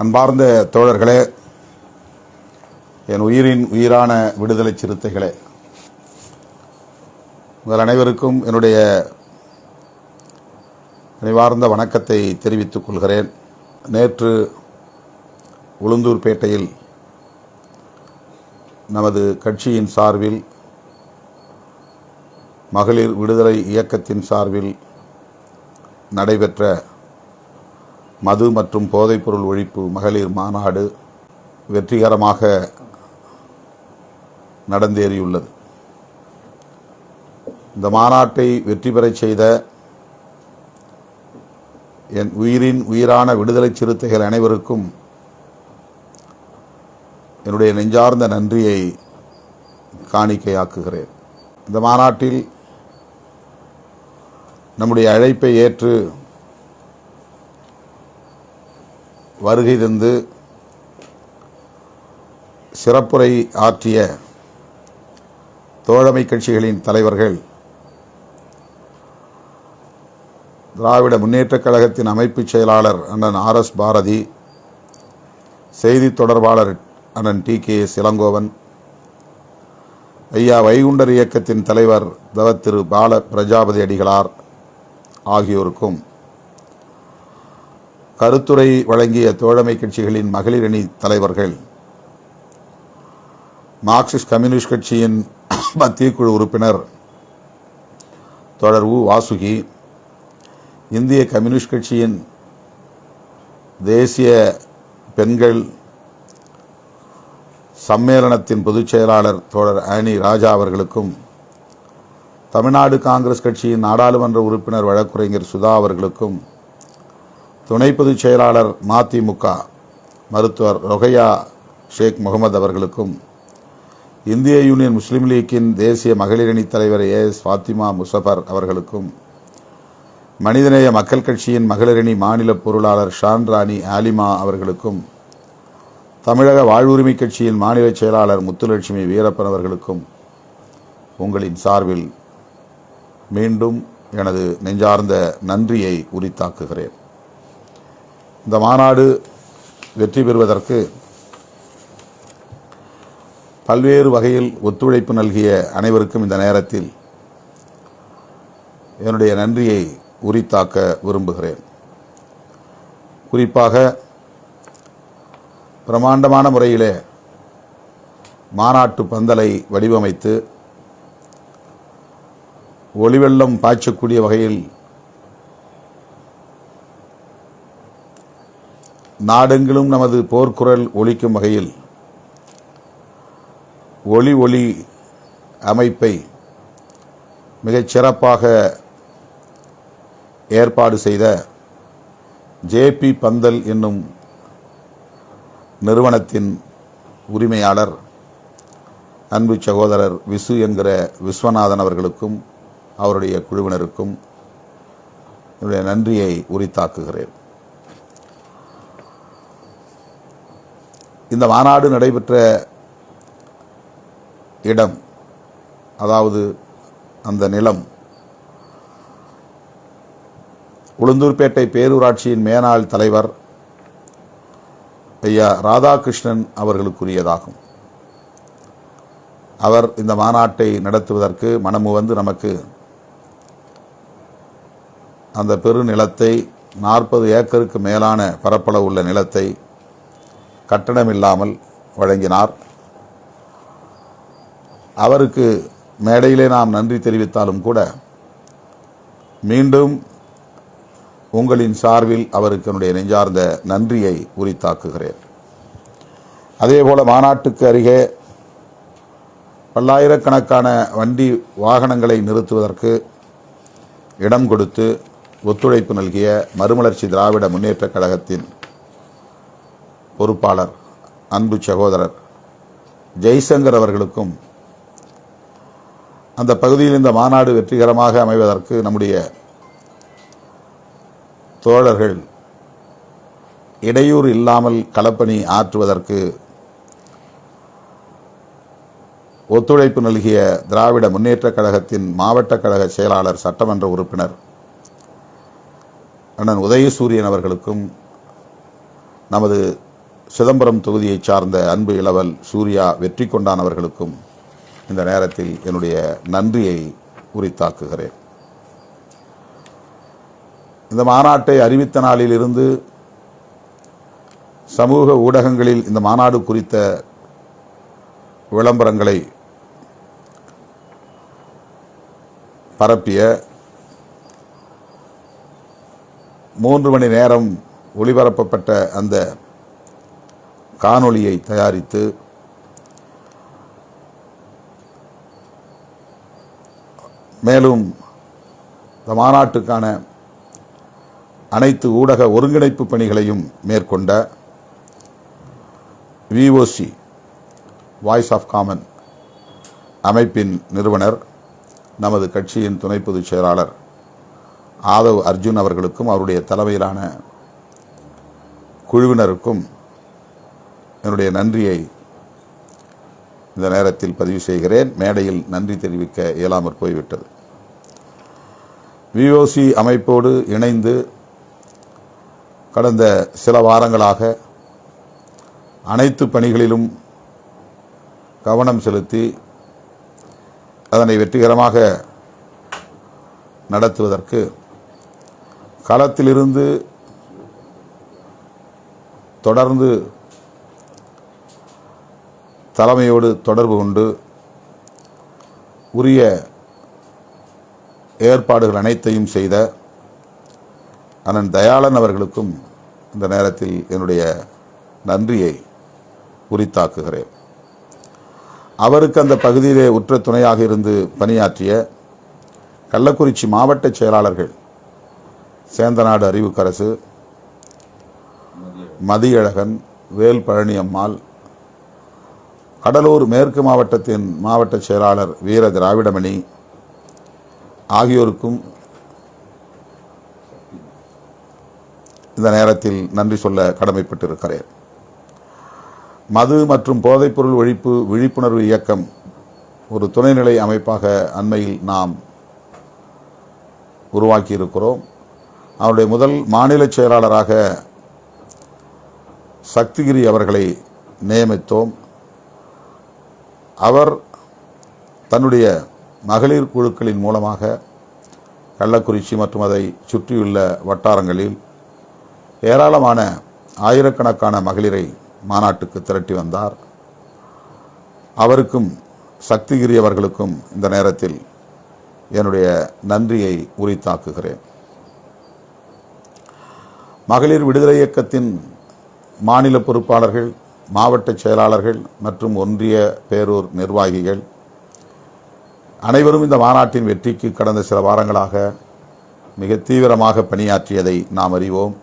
அன்பார்ந்த தோழர்களே, என் உயிரின் உயிரான விடுதலை சிறுத்தைகளே, உங்கள் அனைவருக்கும் என்னுடைய நினைவார்ந்த வணக்கத்தை தெரிவித்துக் கொள்கிறேன். நேற்று உளுந்தூர்பேட்டையில் நமது கட்சியின் சார்பில், மகளிர் விடுதலை இயக்கத்தின் சார்பில் நடைபெற்ற மது மற்றும் போதைப்பொருள் ஒழிப்பு மகளிர் மாநாடு வெற்றிகரமாக நடந்தேறியுள்ளது. இந்த மாநாட்டை வெற்றி பெறச் செய்த என் உயிரின் உயிரான விடுதலை சிறுத்தைகள் அனைவருக்கும் என்னுடைய நெஞ்சார்ந்த நன்றியை காணிக்கையாக்குகிறேன். இந்த மாநாட்டில் நம்முடைய அழைப்பை ஏற்று வருகை தந்து சிறப்புரை ஆற்றிய தோழமை கட்சிகளின் தலைவர்கள், திராவிட முன்னேற்றக் கழகத்தின் அமைப்புச் செயலாளர் அண்ணன் RS பாரதி, செய்தி தொடர்பாளர் அண்ணன் TKS இளங்கோவன், ஐயா வைகுண்டர் இயக்கத்தின் தலைவர் திரு பால பிரஜாபதி அடிகளார் ஆகியோருக்கும், கருத்துரை வழங்கிய தோழமை கட்சிகளின் மகளிர் அணி தலைவர்கள், மார்க்சிஸ்ட் கம்யூனிஸ்ட் கட்சியின் மத்திய குழு உறுப்பினர் தோழர் வாசுகி, இந்திய கம்யூனிஸ்ட் கட்சியின் தேசிய பெண்கள் சம்மேளனத்தின் பொதுச் செயலாளர் தோழர் ஆனி ராஜா அவர்களுக்கும், தமிழ்நாடு காங்கிரஸ் கட்சியின் நாடாளுமன்ற உறுப்பினர் வழக்குரைஞர் சுதா அவர்களுக்கும், துணை பொதுச் செயலாளர் மதிமுக மருத்துவர் ரொகையா ஷேக் முகமது அவர்களுக்கும், இந்திய யூனியன் முஸ்லீம் லீக்கின் தேசிய மகளிர் அணி தலைவர் AS ஃபாத்திமா முசஃபர் அவர்களுக்கும், மனிதநேய மக்கள் கட்சியின் மகளிர் அணி மாநில பொருளாளர் ஷான் ராணி ஆலிமா அவர்களுக்கும், தமிழக வாழ்வுரிமை கட்சியின் மாநில செயலாளர் முத்துலட்சுமி வீரப்பன் அவர்களுக்கும் உங்களின் சார்பில் மீண்டும் எனது நெஞ்சார்ந்த நன்றியை உரித்தாக்குகிறேன். இந்த மாநாடு வெற்றி பெறுவதற்கு பல்வேறு வகையில் ஒத்துழைப்பு நல்கிய அனைவருக்கும் இந்த நேரத்தில் என்னுடைய நன்றியை உரித்தாக்க விரும்புகிறேன். குறிப்பாக பிரமாண்டமான முறையிலே மாநாட்டு பந்தலை வடிவமைத்து ஒளிவெள்ளம் பாய்ச்சக்கூடிய வகையில் நாடெங்கிலும் நமது போர்க்குரல் ஒலிக்கும் வகையில் ஒளி அமைப்பை மிகச் சிறப்பாக ஏற்பாடு செய்த JP பந்தல் என்னும் நிறுவனத்தின் உரிமையாளர் அன்பு சகோதரர் விசு என்கிற விஸ்வநாதன் அவர்களுக்கும் அவருடைய குழுவினருக்கும் என்னுடைய நன்றியை உரித்தாக்குகிறேன். இந்த மாநாடு நடைபெற்ற இடம், அதாவது அந்த நிலம், உளுந்தூர்பேட்டை பேரூராட்சியின் மேனாள் தலைவர் ஐயா ராதாகிருஷ்ணன் அவர்களுக்குரியதாகும். அவர் இந்த மாநாட்டை நடத்துவதற்கு மனமு வந்து நமக்கு அந்த பெருநிலத்தை, 40 ஏக்கருக்கு மேலான பரப்பளவு உள்ள நிலத்தை கட்டணமில்லாமல் வழங்கினார். அவருக்கு மேடையிலே நாம் நன்றி தெரிவித்தாலும் கூட மீண்டும் உங்களின் சார்பில் அவருக்கு என்னுடைய நெஞ்சார்ந்த நன்றியை உரித்தாக்குகிறேன். அதேபோல மாநாட்டுக்கு அருகே பல்லாயிரக்கணக்கான வண்டி வாகனங்களை நிறுத்துவதற்கு இடம் கொடுத்து ஒத்துழைப்பு நல்கிய மறுமலர்ச்சி திராவிட முன்னேற்றக் கழகத்தின் பொறுப்பாளர் அன்பு சகோதரர் ஜெய்சங்கர் அவர்களுக்கும், அந்த பகுதியில் இந்த மாநாடு வெற்றிகரமாக அமைவதற்கு நம்முடைய தோழர்கள் இடையூறு இல்லாமல் களப்பணி ஆற்றுவதற்கு ஒத்துழைப்பு நல்கிய திராவிட முன்னேற்றக் கழகத்தின் மாவட்ட கழக செயலாளர் சட்டமன்ற உறுப்பினர் அண்ணன் உதயசூரியன் அவர்களுக்கும், நமது சிதம்பரம் தொகுதியைச் சார்ந்த அன்பு இளவல் சூர்யா வெற்றி கொண்டான் அவர்களுக்கும் இந்த நேரத்தில் என்னுடைய நன்றியை உரித்தாக்குகிறேன். இந்த மாநாட்டை அறிவித்த நாளிலிருந்து சமூக ஊடகங்களில் இந்த மாநாடு குறித்த விளம்பரங்களை பரப்பிய 3 மணி நேரம் ஒளிபரப்பப்பட்ட அந்த காணொளியை தயாரித்து மேலும் இந்த மாநாட்டுக்கான அனைத்து ஊடக ஒருங்கிணைப்பு பணிகளையும் மேற்கொண்ட VOC வாய்ஸ் ஆஃப் காமன் அமைப்பின் நிறுவனர் நமது கட்சியின் துணை பொதுச் செயலாளர் ஆதவ் அர்ஜுன் அவர்களுக்கும் அவருடைய தலைமையிலான குழுவினருக்கும் என்னுடைய நன்றியை இந்த நேரத்தில் பதிவு செய்கிறேன். மேடையில் நன்றி தெரிவிக்க இயலாமற் போய்விட்டது. VOC அமைப்போடு இணைந்து கடந்த சில வாரங்களாக அனைத்து பணிகளிலும் கவனம் செலுத்தி அதனை வெற்றிகரமாக நடத்துவதற்கு களத்திலிருந்து தொடர்ந்து தலைமையோடு தொடர்பு கொண்டு உரிய ஏற்பாடுகள் அனைத்தையும் செய்த அண்ணன் தயாளன் அவர்களுக்கும் இந்த நேரத்தில் என்னுடைய நன்றியை உரித்தாக்குகிறேன். அவருக்கு அந்த பகுதியிலே உற்ற துணையாக இருந்து பணியாற்றிய கள்ளக்குறிச்சி மாவட்ட செயலாளர்கள் சேந்தநாடு அறிவுக்கரசு, மதியழகன், வேல் பழனியம்மாள், கடலூர் மேற்கு மாவட்டத்தின் மாவட்ட செயலாளர் வீர திராவிடமணி ஆகியோருக்கும் இந்த நேரத்தில் நன்றி சொல்ல கடமைப்பட்டிருக்கிறேன். மது மற்றும் போதைப்பொருள் ஒழிப்பு விழிப்புணர்வு இயக்கம் ஒரு துணைநிலை அமைப்பாக அண்மையில் நாம் உருவாக்கியிருக்கிறோம். அவருடைய முதல் மாநில செயலாளராக சக்திகிரி அவர்களை நியமித்தோம். அவர் தன்னுடைய மகளிர் குழுக்களின் மூலமாக கள்ளக்குறிச்சி மற்றும் அதை சுற்றியுள்ள வட்டாரங்களில் ஏராளமான ஆயிரக்கணக்கான மகளிரை மாநாட்டுக்கு திரட்டி வந்தார். அவருக்கும் சக்திகிரி அவர்களுக்கும் இந்த நேரத்தில் என்னுடைய நன்றியை உரித்தாக்குகிறேன். மகளிர் விடுதலை இயக்கத்தின் மாநில பொறுப்பாளர்கள், மாவட்ட செயலாளர்கள் மற்றும் ஒன்றிய பேரூர் நிர்வாகிகள் அனைவரும் இந்த மாநாட்டின் வெற்றிக்கு கடந்த சில வாரங்களாக மிக தீவிரமாக பணியாற்றியதை நாம் அறிவோம்.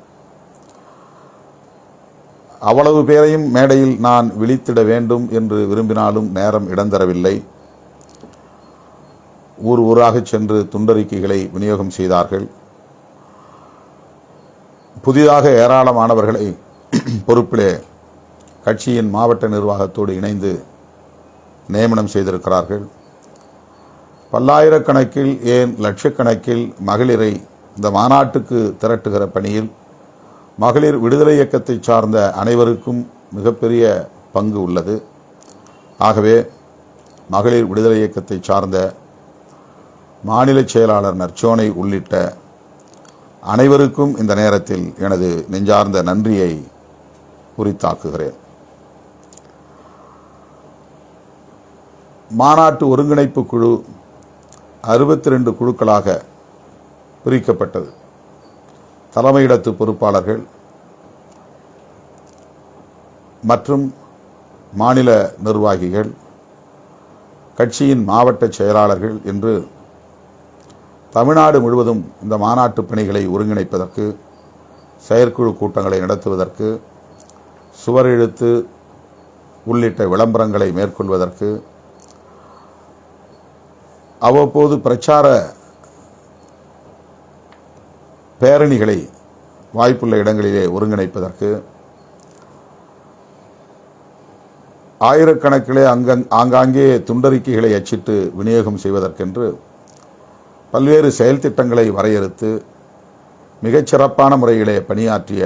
அவ்வளவு பேரையும் மேடையில் நான் விழித்திட வேண்டும் என்று விரும்பினாலும் நேரம் இடந்தரவில்லை. ஊர் ஊராக சென்று துண்டறிக்கைகளை விநியோகம் செய்தார்கள். புதிதாக ஏராளமானவர்களை பொறுப்பிலே கட்சியின் மாவட்ட நிர்வாகத்தோடு இணைந்து நியமனம் செய்திருக்கிறார்கள். பல்லாயிரக்கணக்கில் ஏன் லட்சக்கணக்கில் மகளிரை இந்த மாநாட்டுக்கு திரட்டுகிற பணியில் மகளிர் விடுதலை இயக்கத்தை சார்ந்த அனைவருக்கும் மிகப்பெரிய பங்கு உள்ளது. ஆகவே மகளிர் விடுதலை இயக்கத்தை சார்ந்த மாநில செயலாளர் நற்சோனை உள்ளிட்ட அனைவருக்கும் இந்த நேரத்தில் எனது நெஞ்சார்ந்த நன்றியை உரித்தாக்குகிறேன். மாநாட்டு ஒருங்கிணைப்பு குழு 62 குழுக்களாக பிரிக்கப்பட்டது. தலைமையிடத்து பொறுப்பாளர்கள் மற்றும் மாநில நிர்வாகிகள், கட்சியின் மாவட்ட செயலாளர்கள் என்று தமிழ்நாடு முழுவதும் இந்த மாநாட்டு பணிகளை ஒருங்கிணைப்பதற்கு, செயற்குழு கூட்டங்களை நடத்துவதற்கு, சுவரெழுத்து உள்ளிட்ட விளம்பரங்களை மேற்கொள்வதற்கு, அவ்வப்போது பிரச்சார பேரணிகளை வாய்ப்புள்ள இடங்களிலே ஒருங்கிணைப்பதற்கு, ஆயிரக்கணக்கிலே ஆங்காங்கே துண்டறிக்கைகளை அச்சிட்டு விநியோகம் செய்வதற்கென்று பல்வேறு செயல் திட்டங்களை வரையறுத்து மிகச்சிறப்பான முறையிலே பணியாற்றிய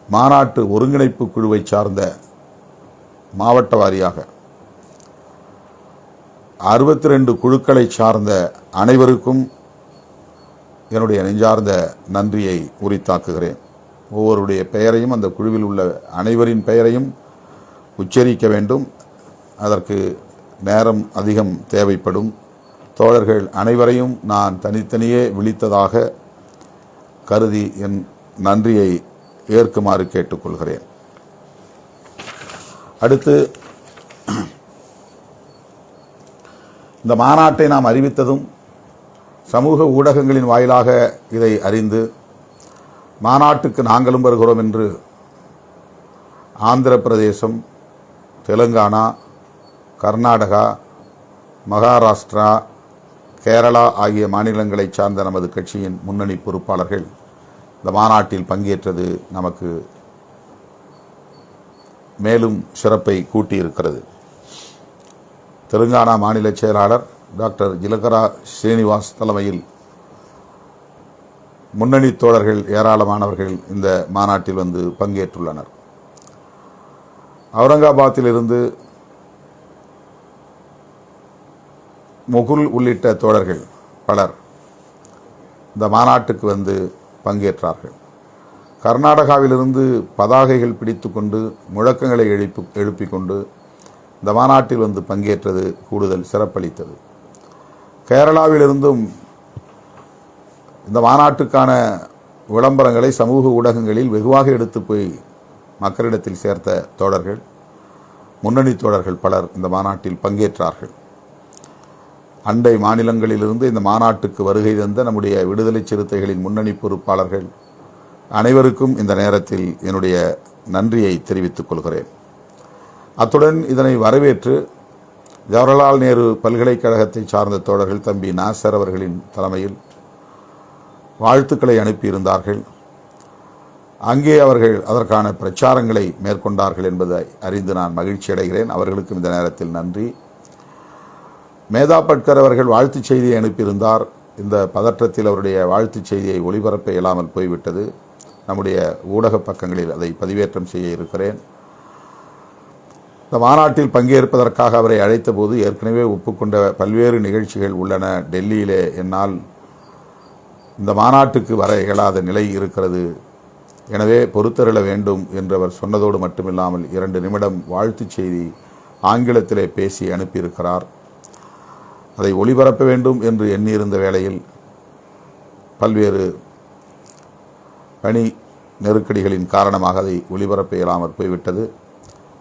மாநாட்டு ஒருங்கிணைப்பு குழுவை சார்ந்த மாவட்ட வாரியாக 62 குழுக்களை சார்ந்த அனைவருக்கும் என்னுடைய நெஞ்சார்ந்த நன்றியை உரித்தாக்குகிறேன். ஒவ்வொருடைய பெயரையும், அந்த குழுவில் உள்ள அனைவரின் பெயரையும் உச்சரிக்க வேண்டும். அதற்கு நேரம் அதிகம் தேவைப்படும். தோழர்கள் அனைவரையும் நான் தனித்தனியே விழித்ததாக கருதி என் நன்றியை ஏற்குமாறு கேட்டுக்கொள்கிறேன். அடுத்து, இந்த மாநாட்டை நாம் அறிவித்ததும் சமூக ஊடகங்களின் வாயிலாக இதை அறிந்து மாநாட்டுக்கு நாங்களும் வருகிறோம் என்று ஆந்திர பிரதேசம், தெலுங்கானா, கர்நாடகா, மகாராஷ்டிரா, கேரளா ஆகிய மாநிலங்களை சார்ந்த நமது கட்சியின் முன்னணி பொறுப்பாளர்கள் இந்த மாநாட்டில் பங்கேற்றது நமக்கு மேலும் சிறப்பை கூட்டியிருக்கிறது. தெலுங்கானா மாநில செயலாளர் டாக்டர் ஜிலகரா ஸ்ரீனிவாஸ் தலைமையில் முன்னணி தோழர்கள் ஏராளமானவர்கள் இந்த மாநாட்டில் வந்து பங்கேற்றுள்ளனர். அவுரங்காபாத்திலிருந்து முகுல் உள்ளிட்ட தோழர்கள் பலர் இந்த மாநாட்டுக்கு வந்து பங்கேற்றார்கள். கர்நாடகாவிலிருந்து பதாகைகள் பிடித்து கொண்டு முழக்கங்களை எழுப்பிக் கொண்டு இந்த மாநாட்டில் வந்து பங்கேற்றது கூடுதல் சிறப்பளித்தது. கேரளாவிலிருந்தும் இந்த மாநாட்டுக்கான விளம்பரங்களை சமூக ஊடகங்களில் வெகுவாக எடுத்து போய் மக்களிடத்தில் சேர்த்த தோழர்கள், முன்னணி தோழர்கள் பலர் இந்த மாநாட்டில் பங்கேற்றார்கள். அண்டை மாநிலங்களிலிருந்து இந்த மாநாட்டுக்கு வருகை தந்த நம்முடைய விடுதலை சிறுத்தைகளின் முன்னணி பொறுப்பாளர்கள் அனைவருக்கும் இந்த நேரத்தில் என்னுடைய நன்றியை தெரிவித்துக் கொள்கிறேன். அத்துடன் இதனை வரவேற்று ஜவஹர்லால் நேரு பல்கலைக்கழகத்தை சார்ந்த தோழர்கள் தம்பி நாசர் அவர்களின் தலைமையில் வாழ்த்துக்களை அனுப்பியிருந்தார்கள். அங்கே அவர்கள் அதற்கான பிரச்சாரங்களை மேற்கொண்டார்கள் என்பதை அறிந்து நான் மகிழ்ச்சி அடைகிறேன். அவர்களுக்கும் இந்த நேரத்தில் நன்றி. மேதா பட்கர் அவர்கள் வாழ்த்துச் செய்தியை அனுப்பியிருந்தார். இந்த பதற்றத்தில் அவருடைய வாழ்த்துச் செய்தியை ஒளிபரப்ப இயலாமல் போய்விட்டது. நம்முடைய ஊடக பக்கங்களில் அதை பதிவேற்றம் செய்ய இருக்கிறேன். இந்த மாநாட்டில் பங்கேற்பதற்காக அவரை அழைத்த போது ஏற்கனவே ஒப்புக்கொண்ட பல்வேறு நிகழ்ச்சிகள் உள்ளன. டெல்லியிலே என்னால் இந்த மாநாட்டுக்கு வர இயலாத நிலை இருக்கிறது, எனவே பொறுத்தருள வேண்டும் என்று அவர் சொன்னதோடு மட்டுமில்லாமல் 2 நிமிடம் வாழ்த்துச் செய்தி ஆங்கிலத்திலே பேசி அனுப்பியிருக்கிறார். அதை ஒளிபரப்ப வேண்டும் என்று எண்ணியிருந்த வேளையில் பல்வேறு பணி நெருக்கடிகளின் காரணமாக அதை ஒளிபரப்ப இயலாமல் போய்விட்டது.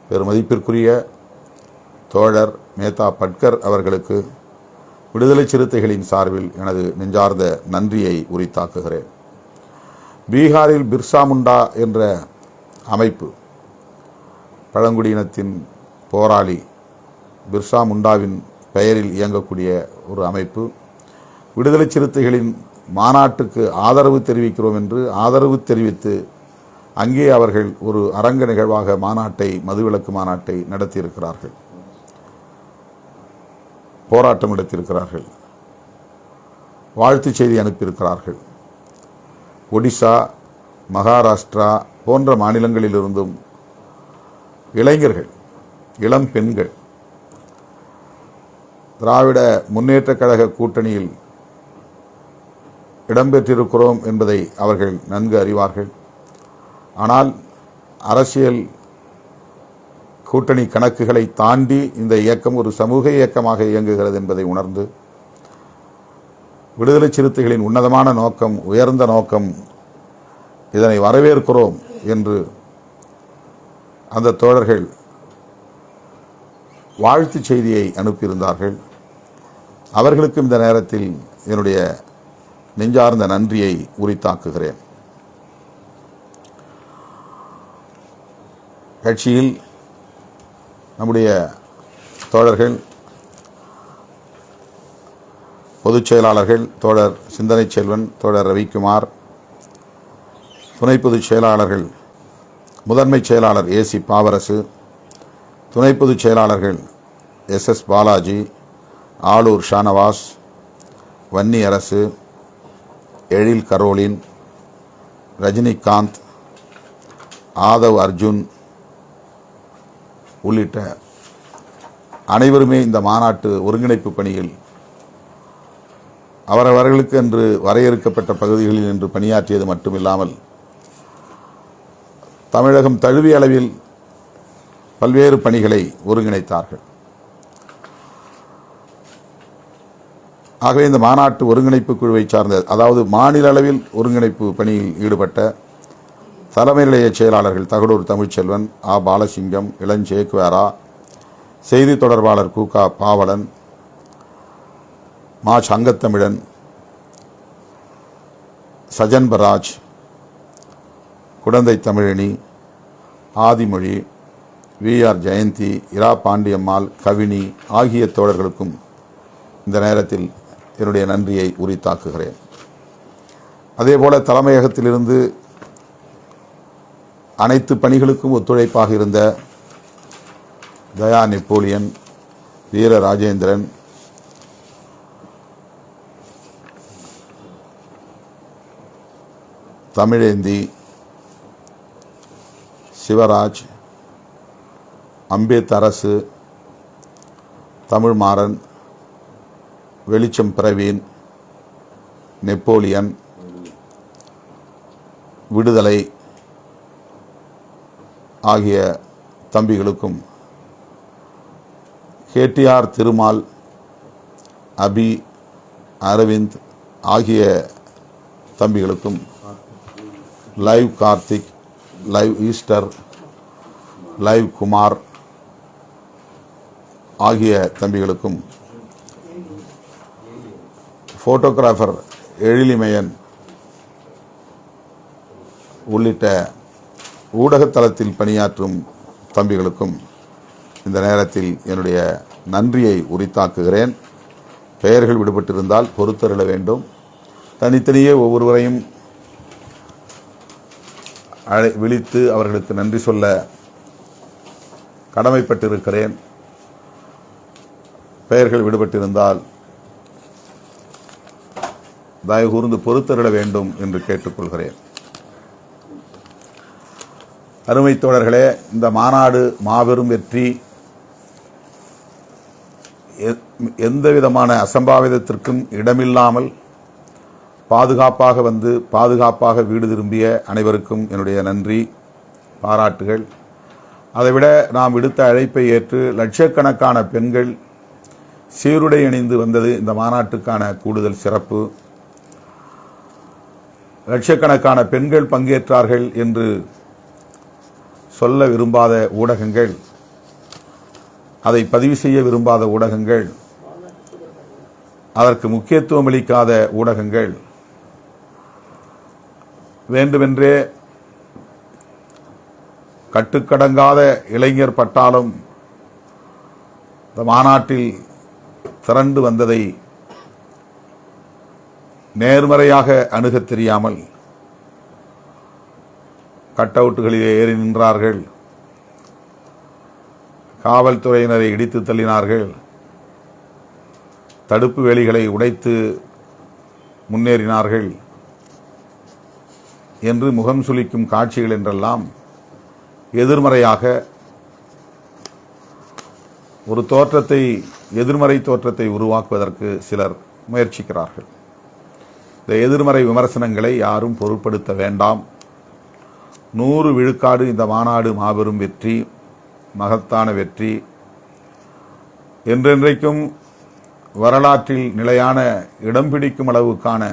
பெருமதிப்பிற்குரிய தோழர் மேதா பட்கர் அவர்களுக்கு விடுதலை சிறுத்தைகளின் சார்பில் எனது நெஞ்சார்ந்த நன்றியை உரித்தாக்குகிறேன். பீகாரில் பிர்சா முண்டா என்ற அமைப்பு, பழங்குடியினத்தின் போராளி பிர்சா முண்டாவின் பெயரில் இயங்கக்கூடிய ஒரு அமைப்பு, விடுதலை சிறுத்தைகளின் மாநாட்டுக்கு ஆதரவு தெரிவிக்கிறோம் என்று ஆதரவு தெரிவித்து அங்கே அவர்கள் ஒரு அரங்க நிகழ்வாக மதுவிலக்கு மாநாட்டை நடத்தியிருக்கிறார்கள், போராட்டம் நடத்தியிருக்கிறார்கள், வாழ்த்துச் செய்தி அனுப்பியிருக்கிறார்கள். ஒடிசா, மகாராஷ்டிரா போன்ற மாநிலங்களிலிருந்தும் இளைஞர்கள், இளம் பெண்கள் திராவிட முன்னேற்றக் கழக கூட்டணியில் இடம்பெற்றிருக்கிறோம் என்பதை அவர்கள் நன்கு அறிவார்கள். ஆனால் அரசியல் கூட்டணி கணக்குகளை தாண்டி இந்த இயக்கம் ஒரு சமூக இயக்கமாக இயங்குகிறது என்பதை உணர்ந்து விடுதலை சிறுத்தைகளின் உன்னதமான நோக்கம், உயர்ந்த நோக்கம், இதனை வரவேற்கிறோம் என்று அந்த தோழர்கள் வாழ்த்துச் செய்தியை அனுப்பியிருந்தார்கள். அவர்களுக்கும் இந்த நேரத்தில் என்னுடைய நெஞ்சார்ந்த நன்றியை உரித்தாக்குகிறேன். கட்சியில் நம்முடைய தோழர்கள், பொதுச் செயலாளர்கள் தோழர் சிந்தனை செல்வன், தோழர் ரவிக்குமார், துணை பொதுச் செயலாளர்கள் முதன்மை செயலாளர் ஏசி பாவரசு, துணை பொதுச் செயலாளர்கள் SS பாலாஜி, ஆளூர் ஷானவாஸ், வன்னி அரசு, எழில் கரோலின், ரஜினிகாந்த், ஆதவ் அர்ஜுன் உள்ளிட்ட அனைவருமே இந்த மாநாட்டு ஒருங்கிணைப்பு பணியில் அவரவர்களுக்கு என்று வரையறுக்கப்பட்ட பகுதிகளில் நின்று பணியாற்றியது மட்டுமில்லாமல் தமிழகம் தழுவிய அளவில் பல்வேறு பணிகளை ஒருங்கிணைத்தார்கள். ஆகவே இந்த மாநாட்டு ஒருங்கிணைப்பு குழுவை சார்ந்த, அதாவது மாநில அளவில் ஒருங்கிணைப்பு பணியில் ஈடுபட்ட தலைமை நிலைய செயலாளர்கள் தகடூர் தமிழ்ச்செல்வன், ஆ பாலசிங்கம், இளஞ்சேக்குவேரா, செய்தி தொடர்பாளர் கூகா பாவலன், மா சங்கத்தமிழன், சஜன்பராஜ், குடந்தை தமிழினி, ஆதிமொழி, வி.ஆர். ஜெயந்தி, இரா பாண்டியம்மாள், கவினி ஆகிய தோழர்களுக்கும் இந்த நேரத்தில் என்னுடைய நன்றியை உரித்தாக்குகிறேன். அதேபோல தலைமையகத்திலிருந்து அனைத்து பணிகளுக்கும் ஒத்துழைப்பாக இருந்த தயா நெப்போலியன், வீர ராஜேந்திரன், தமிழேந்தி, சிவராஜ், அம்பேத் அரசு, தமிழ்மாறன், வெளிச்சம் பிரவீன், நெப்போலியன், விடுதலை ஆகிய தம்பிகளுக்கும், கேடிஆர் திருமால், அபி, அரவிந்த் ஆகிய தம்பிகளுக்கும், live Karthik, live Easter, live Kumar ஆகிய தம்பிகளுக்கும், போட்டோகிராஃபர் எழிலிமயன் உள்ளிட்ட ஊடகத்தளத்தில் பணியாற்றும் தம்பிகளுக்கும் இந்த நேரத்தில் என்னுடைய நன்றியை உரித்தாக்குகிறேன். பெயர்கள் விடுபட்டிருந்தால் பொறுத்தருள வேண்டும். தனித்தனியே ஒவ்வொருவரையும் விழித்து அவர்களுக்கு நன்றி சொல்ல கடமைப்பட்டிருக்கிறேன். பெயர்கள் விடுபட்டிருந்தால் தயவு கூர்ந்து பொறுத்தருள வேண்டும் என்று கேட்டுக்கொள்கிறேன். அருமை தோழர்களே, இந்த மாநாடு மாபெரும் வெற்றி. எந்த விதமான அசம்பாவிதத்திற்கும் இடமில்லாமல் பாதுகாப்பாக வந்து பாதுகாப்பாக வீடு திரும்பிய அனைவருக்கும் என்னுடைய நன்றி, பாராட்டுகள். அதைவிட நாம் விடுத்த அழைப்பை ஏற்று லட்சக்கணக்கான பெண்கள் சீருடை அணிந்து வந்தது இந்த மாநாட்டுக்கான கூடுதல் சிறப்பு. லட்சக்கணக்கான பெண்கள் பங்கேற்றார்கள் என்று சொல்ல விரும்பாத ஊடகங்கள், அதை பதிவு செய்ய விரும்பாத ஊடகங்கள், அதற்கு முக்கியத்துவம் அளிக்காத ஊடகங்கள் வேண்டுமென்றே கட்டுக்கடங்காத இளைஞர் பட்டாளம் இந்த மாநாட்டில் திரண்டு வந்ததை நேர்மறையாக அணுகத் தெரியாமல் கட் அவுட்டுகளிலே ஏறி நின்றார்கள், காவல்துறையினரை இடித்து தள்ளினார்கள், தடுப்பு வேலிகளை உடைத்து முன்னேறினார்கள் என்று முகம் சுளிக்கும் காட்சிகள் என்றெல்லாம் எதிர்மறையாக ஒரு தோற்றத்தை, எதிர்மறை தோற்றத்தை உருவாக்குவதற்கு சிலர் முயற்சிக்கிறார்கள். இந்த எதிர்மறை விமர்சனங்களை யாரும் பொருட்படுத்த வேண்டாம். 100 விழுக்காடு இந்த மாநாடு மாபெரும் வெற்றி, மகத்தான வெற்றி, என்றென்றைக்கும் வரலாற்றில் நிலையான இடம் பிடிக்கும் அளவுக்கான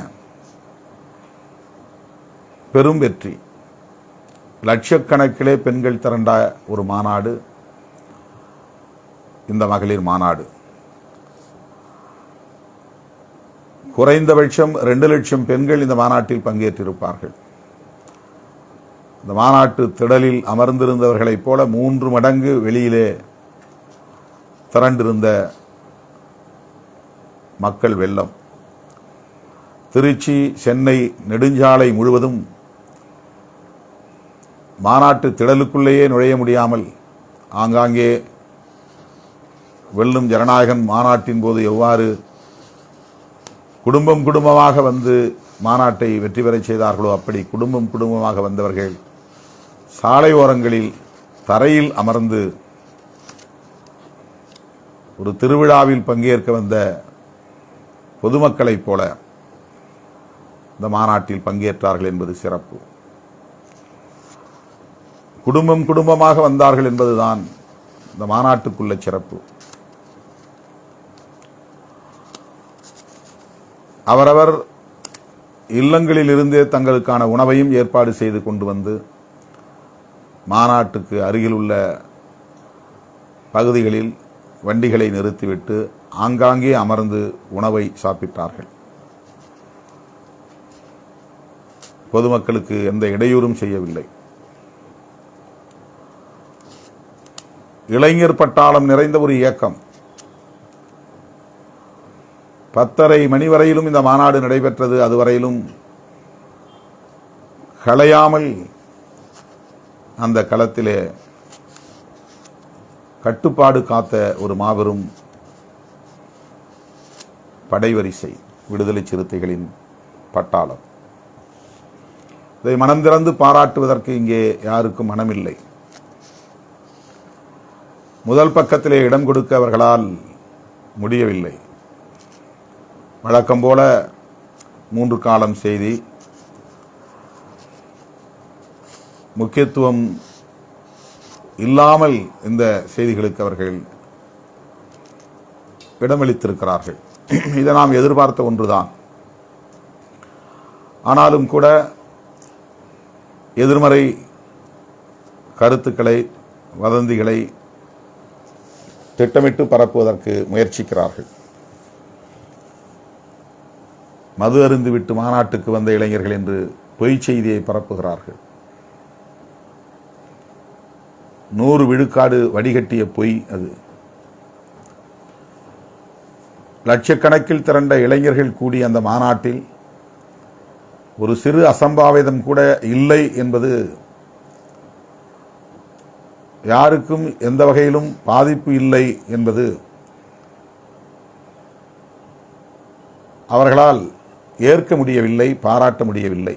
பெரும் வெற்றி. லட்சக்கணக்கிலே பெண்கள் திரண்ட ஒரு மாநாடு இந்த மகளிர் மாநாடு. குறைந்தபட்சம் 2 லட்சம் பெண்கள் இந்த மாநாட்டில் பங்கேற்றிருப்பார்கள். இந்த மாநாட்டு திடலில் அமர்ந்திருந்தவர்களைப் போல 3 மடங்கு வெளியிலே திரண்டிருந்த மக்கள் வெள்ளம். திருச்சி, சென்னை நெடுஞ்சாலை முழுவதும் மாநாட்டு திடலுக்குள்ளேயே நுழைய முடியாமல் ஆங்காங்கே வெல்லும் ஜனநாயகன் மாநாட்டின் போது எவ்வாறு குடும்பம் குடும்பமாக வந்து மாநாட்டை வெற்றி பெறச் செய்தார்களோ அப்படி குடும்பம் குடும்பமாக வந்தவர்கள் சாலை ஓரங்களில் தரையில் அமர்ந்து ஒரு திருவிழாவில் பங்கேற்க வந்த பொதுமக்களைப் போல இந்த மாநாட்டில் பங்கேற்றார்கள் என்பது சிறப்பு. குடும்பம் குடும்பமாக வந்தார்கள் என்பதுதான் இந்த மாநாட்டுக்குள்ள சிறப்பு. அவரவர் இல்லங்களில் இருந்தே தங்களுக்கான உணவையும் ஏற்பாடு செய்து கொண்டு வந்து மாநாட்டுக்கு அருகில் உள்ள பகுதிகளில் வண்டிகளை நிறுத்திவிட்டு ஆங்காங்கே அமர்ந்து உணவை சாப்பிட்டார்கள். பொதுமக்களுக்கு எந்த இடையூறும் செய்யவில்லை. இளைஞர் பட்டாளம் நிறைந்த ஒரு இயக்கம். 10:30 மணி வரையிலும் இந்த மாநாடு நடைபெற்றது. அதுவரையிலும் களையாமல் அந்த களத்திலே கட்டுப்பாடு காத்த ஒரு மாபெரும் படைவரிசை விடுதலை சிறுத்தைகளின் பட்டாளம். இதை மனம் திறந்து பாராட்டுவதற்கு இங்கே யாருக்கும் மனமில்லை. முதல் பக்கத்திலே இடம் கொடுக்க அவர்களால் முடியவில்லை. வழக்கம் போல 3 காலம் செய்தி, முக்கியத்துவம் இல்லாமல் இந்த செய்திகளுக்கு அவர்கள் இடமளித்திருக்கிறார்கள். இதை நாம் எதிர்பார்த்த ஒன்றுதான். ஆனாலும் கூட எதிர்மறை கருத்துக்களை, வதந்திகளை திட்டமிட்டு பரப்புவதற்கு முயற்சிக்கிறார்கள். மது அருந்துவிட்டு மாநாட்டுக்கு வந்த இளைஞர்கள் என்று பொய் செய்தியை பரப்புகிறார்கள். 100 விழுக்காடு வடிகட்டிய பொய் அது. லட்சக்கணக்கில் திரண்ட இளைஞர்கள் கூடிய அந்த மாநாட்டில் ஒரு சிறு அசம்பாவிதம் கூட இல்லை என்பது யாருக்கும் எந்த வகையிலும் பாதிப்பு இல்லை என்பது அவர்களால் ஏற்க முடியவில்லை, பாராட்ட முடியவில்லை.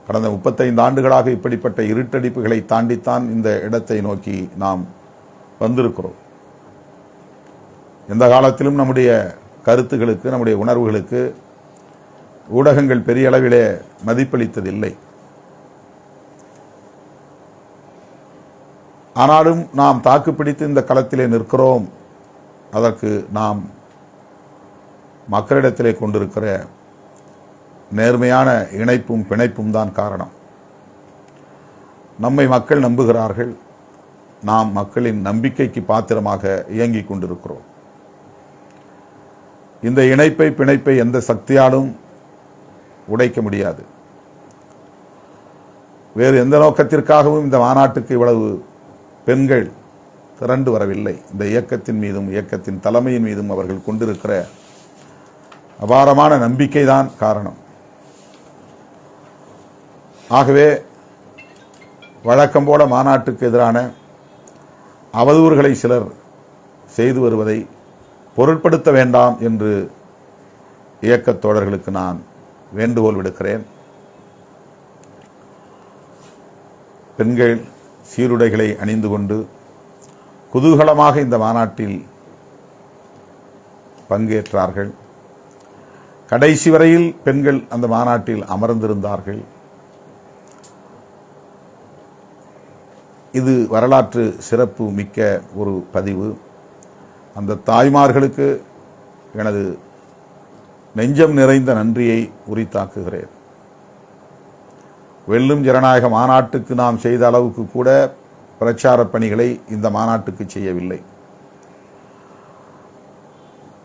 கடந்த 35 ஆண்டுகளாக இப்படிப்பட்ட இருட்டடிப்புகளை தாண்டித்தான் இந்த இடத்தை நோக்கி நாம் வந்திருக்கிறோம். எந்த காலத்திலும் நம்முடைய கருத்துகளுக்கு, நம்முடைய உணர்வுகளுக்கு ஊடகங்கள் பெரிய அளவிலே மதிப்பளித்ததில்லை. ஆனாலும் நாம் தாக்குப்பிடித்து இந்த களத்திலே நிற்கிறோம். அதற்கு நாம் மக்களிடத்திலே கொண்டிருக்கிற நேர்மையான இணைப்பும் பிணைப்பும் தான் காரணம். நம்மை மக்கள் நம்புகிறார்கள். நாம் மக்களின் நம்பிக்கைக்கு பாத்திரமாக இயங்கிக் கொண்டிருக்கிறோம். இந்த இணைப்பை, பிணைப்பை எந்த சக்தியாலும் உடைக்க முடியாது. வேறு எந்த நோக்கத்திற்காகவும் இந்த மாநாட்டுக்கு இவ்வளவு பெண்கள் திரண்டு வரவில்லை. இந்த இயக்கத்தின் மீதும், இயக்கத்தின் தலைமையின் மீதும் அவர்கள் கொண்டிருக்கிற அபாரமான நம்பிக்கைதான் காரணம். ஆகவே வழக்கம் போல மாநாட்டுக்கு எதிரான அவதூறுகளை சிலர் செய்து வருவதை பொருட்படுத்த வேண்டாம் என்று இயக்கத் தோழர்களுக்கு நான் வேண்டுகோள் விடுக்கிறேன். பெண்கள் சீருடைகளை அணிந்து கொண்டு குதூகலமாக இந்த மாநாட்டில் பங்கேற்றார்கள். கடைசி வரையில் பெண்கள் அந்த மாநாட்டில் அமர்ந்திருந்தார்கள். இது வரலாற்று சிறப்பு மிக்க ஒரு பதிவு. அந்த தாய்மார்களுக்கு எனது நெஞ்சம் நிறைந்த நன்றியை உரித்தாக்குகிறேன். வெல்லும் ஜனநாயக மாநாட்டுக்கு நாம் செய்த அளவுக்கு கூட பிரச்சார பணிகளை இந்த மாநாட்டுக்கு செய்யவில்லை.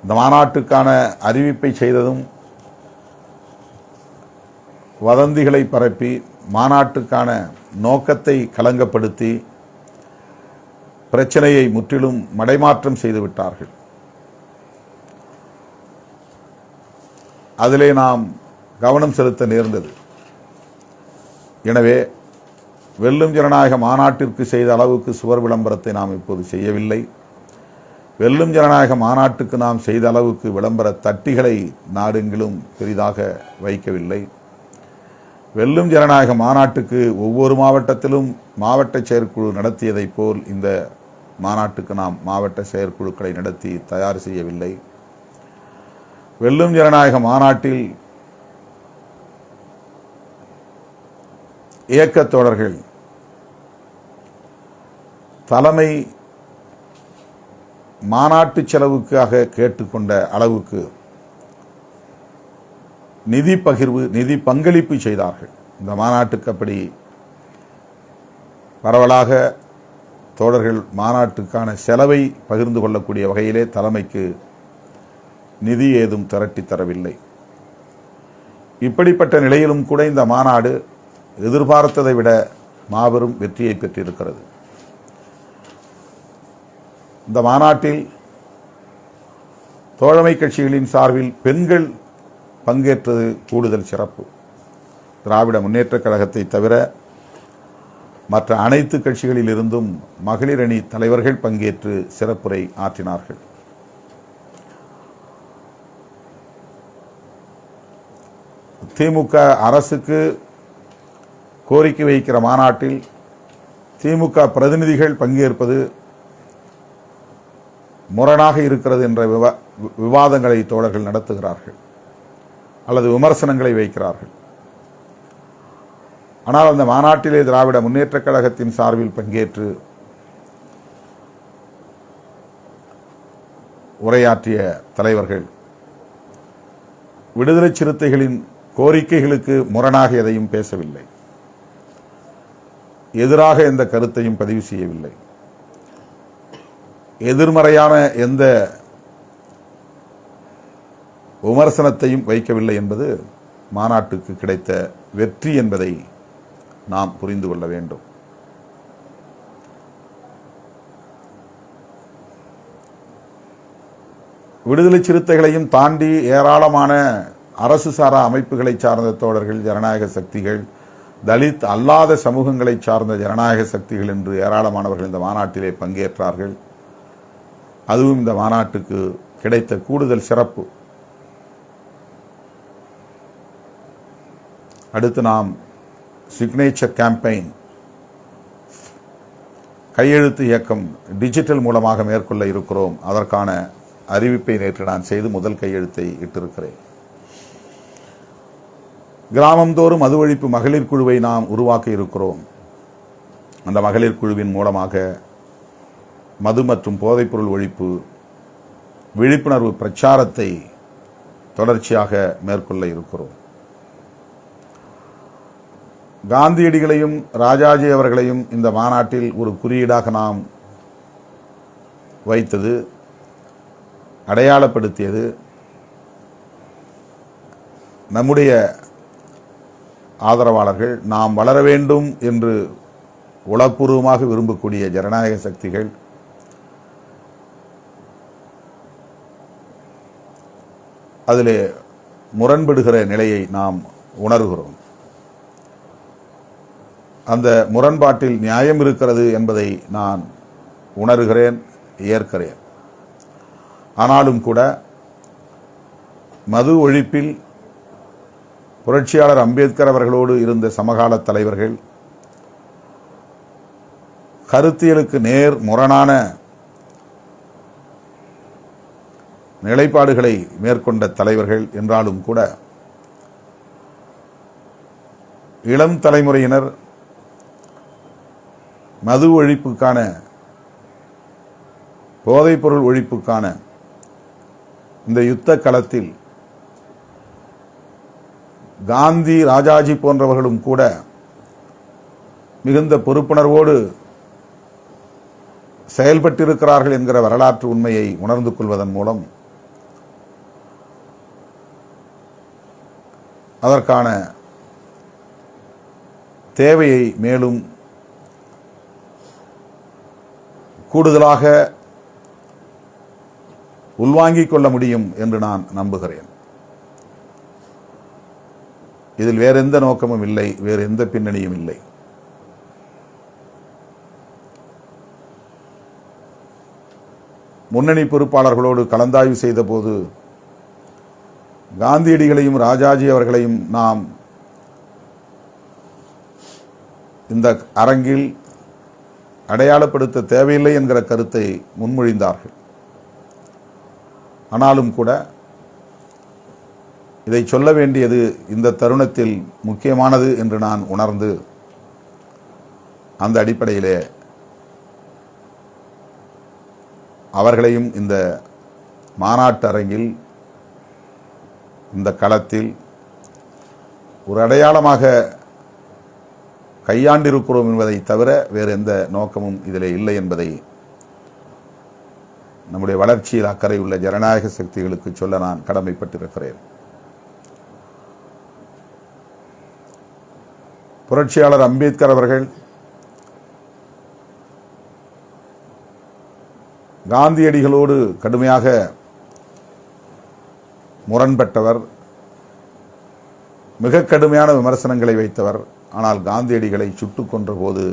இந்த மாநாட்டுக்கான அறிவிப்பை செய்ததும் வதந்திகளை பரப்பி மாநாட்டுக்கான நோக்கத்தை கலங்கப்படுத்தி பிரச்சனையை முற்றிலும் மடைமாற்றம் செய்துவிட்டார்கள். அதிலே நாம் கவனம் செலுத்த நேர்ந்தது. எனவே வெல்லும் ஜனநாயக மாநாட்டிற்கு செய்த அளவுக்கு சுவர் விளம்பரத்தை நாம் இப்போது செய்யவில்லை. வெல்லும் ஜனநாயக மாநாட்டுக்கு நாம் செய்த அளவுக்கு விளம்பர தட்டிகளை நாடெங்கிலும் பெரிதாக வைக்கவில்லை. வெல்லும் ஜனநாயக மாநாட்டுக்கு ஒவ்வொரு மாவட்டத்திலும் மாவட்ட செயற்குழு நடத்தியதைப் போல் இந்த மாநாட்டுக்கு நாம் மாவட்ட செயற்குழுக்களை நடத்தி தயார் செய்யவில்லை. வெல்லும் ஜனநாயக மாநாட்டில் இயக்கத் தோழர்கள் தலைமை மாநாட்டு செலவுக்காக கேட்டுக்கொண்ட அளவுக்கு நிதி பகிர்வு, நிதி பங்களிப்பு செய்தார்கள். இந்த மாநாட்டுக்கு அப்படி பரவலாக தோழர்கள் மாநாட்டுக்கான செலவை பகிர்ந்து கொள்ளக்கூடிய வகையிலே தலைமைக்கு நிதி ஏதும் திரட்டி தரவில்லை. இப்படிப்பட்ட நிலையிலும் கூட இந்த மாநாடு எதிர்பார்த்ததை விட மாபெரும் வெற்றியை பெற்றிருக்கிறது. இந்த மாநாட்டில் தோழமை கட்சிகளின் சார்பில் பெண்கள் பங்கேற்றது கூடுதல் சிறப்பு. திராவிட முன்னேற்றக் கழகத்தை தவிர மற்ற அனைத்து கட்சிகளில் இருந்தும் மகளிர் அணி தலைவர்கள் பங்கேற்று சிறப்புரை ஆற்றினார்கள். திமுக அரசுக்கு கோரிக்கை வைக்கிற மாநாட்டில் திமுக பிரதிநிதிகள் பங்கேற்பது முரணாக இருக்கிறது என்ற விவாதங்களை தோழர்கள் நடத்துகிறார்கள் அல்லது விமர்சனங்களை வைக்கிறார்கள். ஆனால் அந்த மாநாட்டிலே திராவிட முன்னேற்றக் கழகத்தின் சார்பில் பங்கேற்று உரையாற்றிய தலைவர்கள் விடுதலை சிறுத்தைகளின் கோரிக்கைகளுக்கு முரணாக எதையும் பேசவில்லை, எதிராக எந்த கருத்தையும் பதிவு செய்யவில்லை, எதிர்மறையான எந்த விமர்சனத்தையும் வைக்கவில்லை என்பது மாநாட்டுக்கு கிடைத்த வெற்றி என்பதை நாம் புரிந்து கொள்ள வேண்டும். விடுதலை சிறுத்தைகளையும் தாண்டி ஏராளமான அரசு சாரா அமைப்புகளை சார்ந்த தோழர்கள், ஜனநாயக சக்திகள், தலித் அல்லாத சமூகங்களை சார்ந்த ஜனநாயக சக்திகள் என்று ஏராளமானவர்கள் இந்த மாநாட்டிலே பங்கேற்றார்கள். அதுவும் இந்த மாநாட்டுக்கு கிடைத்த கூடுதல் சிறப்பு. அடுத்து நாம் சிக்னேச்சர் கேம்பெயின், கையெழுத்து இயக்கம் டிஜிட்டல் மூலமாக மேற்கொள்ள இருக்கிறோம். அதற்கான அறிவிப்பை நேற்று நான் செய்து முதல் கையெழுத்தை இட்டிருக்கிறேன். கிராமந்தோறும் மது ஒழிப்பு மகளிர் குழுவை நாம் உருவாக்க இருக்கிறோம். அந்த மகளிர் குழுவின் மூலமாக மது மற்றும் போதைப்பொருள் ஒழிப்பு விழிப்புணர்வு பிரச்சாரத்தை தொடர்ச்சியாக மேற்கொள்ள இருக்கிறோம். காந்தியடிகளையும் ராஜாஜி அவர்களையும் இந்த மாநாட்டில் ஒரு குறியீடாக நாம் வைத்தது, அடையாளப்படுத்தியது நம்முடைய ஆதரவாளர்கள், நாம் வளர வேண்டும் என்று உளப்பூர்வமாக விரும்பக்கூடிய ஜனநாயக சக்திகள் அதிலே முரண்படுகிற நிலையை நாம் உணர்கிறோம். அந்த முரண்பாட்டில் நியாயம் இருக்கிறது என்பதை நான் உணர்கிறேன், ஏற்கிறேன். ஆனாலும் கூட மது ஒழிப்பில் புரட்சியாளர் அம்பேத்கர் அவர்களோடு இருந்த சமகால தலைவர்கள், கருத்தியலுக்கு நேர் முரணான நிலைப்பாடுகளை மேற்கொண்ட தலைவர்கள் என்றாலும் கூட இளம் தலைமுறையினர் மது ஒழிப்புக்கான, போதைப்பொருள் ஒழிப்புக்கான இந்த யுத்த களத்தில் காந்தி, ராஜாஜி போன்றவர்களும் கூட மிகுந்த பொறுப்புணர்வோடு செயல்பட்டிருக்கிறார்கள் என்கிற வரலாற்று உண்மையை உணர்ந்து கொள்வதன் மூலம் அதற்கான தேவையை மேலும் கூடுதலாக உள்வாங்கிக் கொள்ள முடியும் என்று நான் நம்புகிறேன். இதில் வேறு எந்த நோக்கமும் இல்லை, வேறு எந்த பின்னணியும் இல்லை. முன்னணி பொறுப்பாளர்களோடு கலந்தாய்வு செய்த போது காந்தியடிகளையும் ராஜாஜி அவர்களையும் நாம் இந்த அரங்கில் அடையாளப்படுத்த தேவையில்லை என்கிற கருத்தை முன்மொழிந்தார்கள். ஆனாலும் கூட இதை சொல்ல வேண்டியது இந்த தருணத்தில் முக்கியமானது என்று நான் உணர்ந்து அந்த அடிப்படையிலே அவர்களையும் இந்த மாநாட்டு அரங்கில் இந்த களத்தில் ஒரு அடையாளமாக கையாண்டிருக்கிறோம் என்பதை தவிர வேறு எந்த நோக்கமும் இதில் இல்லை என்பதை நம்முடைய வளர்ச்சியில் அக்கறை உள்ள ஜனநாயக சக்திகளுக்கு சொல்ல நான் கடமைப்பட்டிருக்கிறேன். புரட்சியாளர் அம்பேத்கர் அவர்கள் காந்தியடிகளோடு கடுமையாக முரண்பட்டவர், மிக கடுமையான விமர்சனங்களை வைத்தவர். ஆனால் காந்தியடிகளை சுட்டுக் கொன்ற போது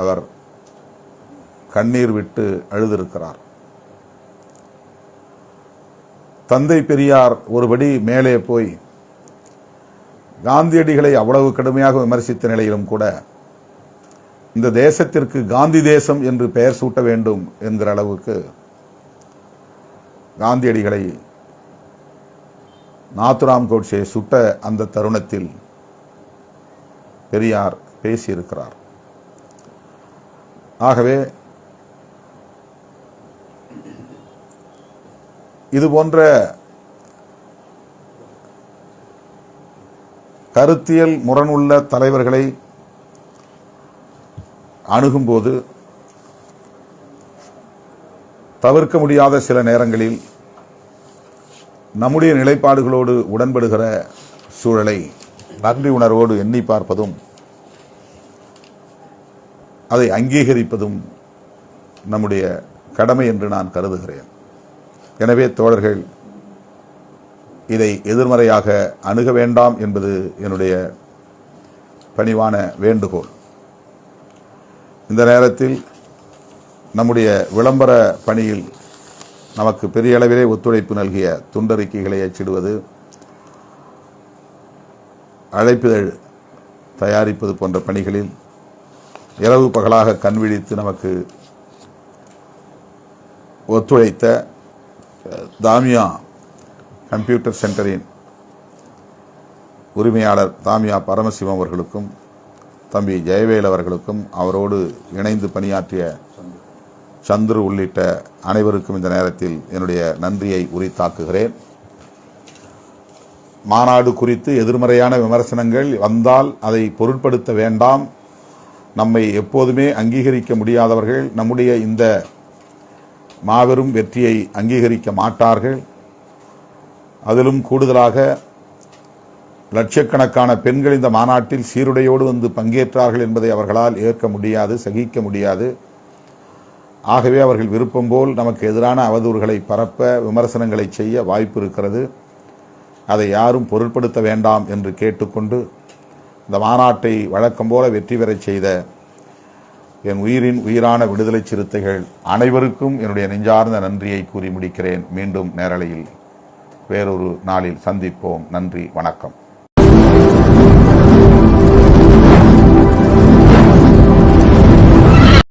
அவர் கண்ணீர் விட்டு அழுதிருக்கிறார். தந்தை பெரியார் ஒருபடி மேலே போய் காந்தியடிகளை அவ்வளவு கடுமையாக விமர்சித்த நிலையிலும் கூட இந்த தேசத்திற்கு காந்தி தேசம் என்று பெயர் சூட்ட வேண்டும் என்கிற அளவுக்கு காந்தியடிகளை நாத்துராம் கோட்சே சுட்ட அந்த தருணத்தில் பெரியார் பேசியிருக்கிறார். ஆகவே இதுபோன்ற கருத்தியல் முரணுள்ள தலைவர்களை அணுகும்போது தவிர்க்க முடியாத சில நேரங்களில் நம்முடைய நிலைப்பாடுகளோடு உடன்படுகிற சூழலை நன்றி உணர்வோடு எண்ணி பார்ப்பதும் அதை அங்கீகரிப்பதும் நம்முடைய கடமை என்று நான் கருதுகிறேன். எனவே தோழர்கள், இதை எதிர்மறையாக அணுக வேண்டாம் என்பது என்னுடைய பணிவான வேண்டுகோள். இந்த நேரத்தில் நம்முடைய விளம்பர பணியில் நமக்கு பெரிய அளவிலே ஒத்துழைப்பு நல்கிய துண்டறிக்கைகளை அச்சிடுவது, அழைப்பிதழ் தயாரிப்பது போன்ற பணிகளில் இரவு பகலாக கண்விழித்து நமக்கு ஒத்துழைத்த தாமியா கம்ப்யூட்டர் சென்டரின் உரிமையாளர் தாமியா பரமசிவம் அவர்களுக்கும் தம்பி ஜெயவேல் அவர்களுக்கும் அவரோடு இணைந்து பணியாற்றிய சந்துரு உள்ளிட்ட அனைவருக்கும் இந்த நேரத்தில் என்னுடைய நன்றியை உரித்தாக்குகிறேன். மாநாடு குறித்து எதிர்மறையான விமர்சனங்கள் வந்தால் அதை பொருட்படுத்த வேண்டாம். நம்மை எப்போதுமே அங்கீகரிக்க முடியாதவர்கள் நம்முடைய இந்த மாபெரும் வெற்றியை அங்கீகரிக்க மாட்டார்கள். அதிலும் கூடுதலாக லட்சக்கணக்கான பெண்கள் இந்த மாநாட்டில் சீருடையோடு வந்து பங்கேற்றார்கள் என்பதை அவர்களால் ஏற்க முடியாது, சகிக்க முடியாது. ஆகவே அவர்கள் விருப்பம் போல் நமக்கு எதிரான அவதூறுகளை பரப்ப, விமர்சனங்களை செய்ய வாய்ப்பு இருக்கிறது. அதை யாரும் பொருட்படுத்த வேண்டாம் என்று கேட்டுக்கொண்டு இந்த மாநாட்டை வழக்கம் போல வெற்றி பெறச் செய்த என் உயிரின் உயிரான விடுதலை சிறுத்தைகள் அனைவருக்கும் என்னுடைய நெஞ்சார்ந்த நன்றியை கூறி முடிக்கிறேன். மீண்டும் நேரலையில் வேறொரு நாளில் சந்திப்போம். நன்றி, வணக்கம்.